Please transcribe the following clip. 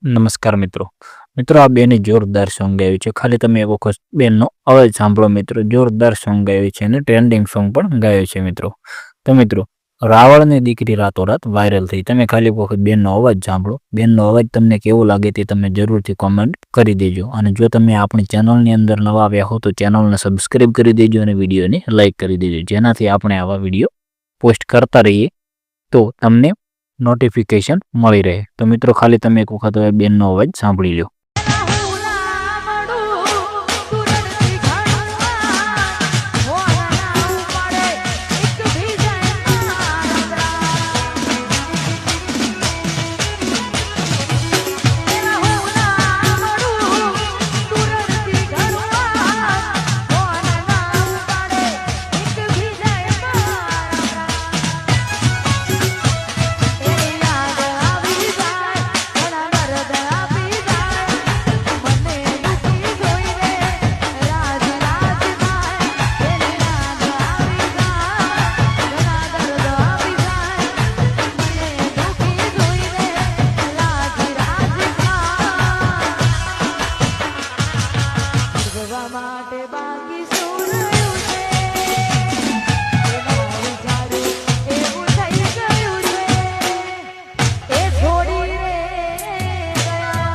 નમસ્કાર મિત્રો. મિત્રો આ બેને જોરદાર સોંગ ગાયું છે. ખાલી તમે એક વખત બેનનો અવાજ સાંભળો મિત્રો. જોરદાર સોંગ ગાયું છે અને ટ્રેન્ડિંગ સોંગ પણ ગાયું છે મિત્રો. તો મિત્રો રાવણની દીકરી રાતોરાત વાયરલ થઈ. તમે ખાલી એક વખત બેનનો અવાજ સાંભળો. બેનનો અવાજ તમને કેવો લાગે તે તમે જરૂરથી કોમેન્ટ કરી દેજો. અને જો તમે આપણી ચેનલની અંદર નવા આવ્યા હો તો ચેનલને સબસ્ક્રાઈબ કરી દેજો અને વિડીયોને લાઇક કરી દેજો, જેનાથી આપણે આવા વિડીયો પોસ્ટ કરતા રહીએ તો તમને નોટિફિકેશન મળી રહે. તો મિત્રો ખાલી તમે એક વખત હવે બેનનો અવાજ સાંભળી લો.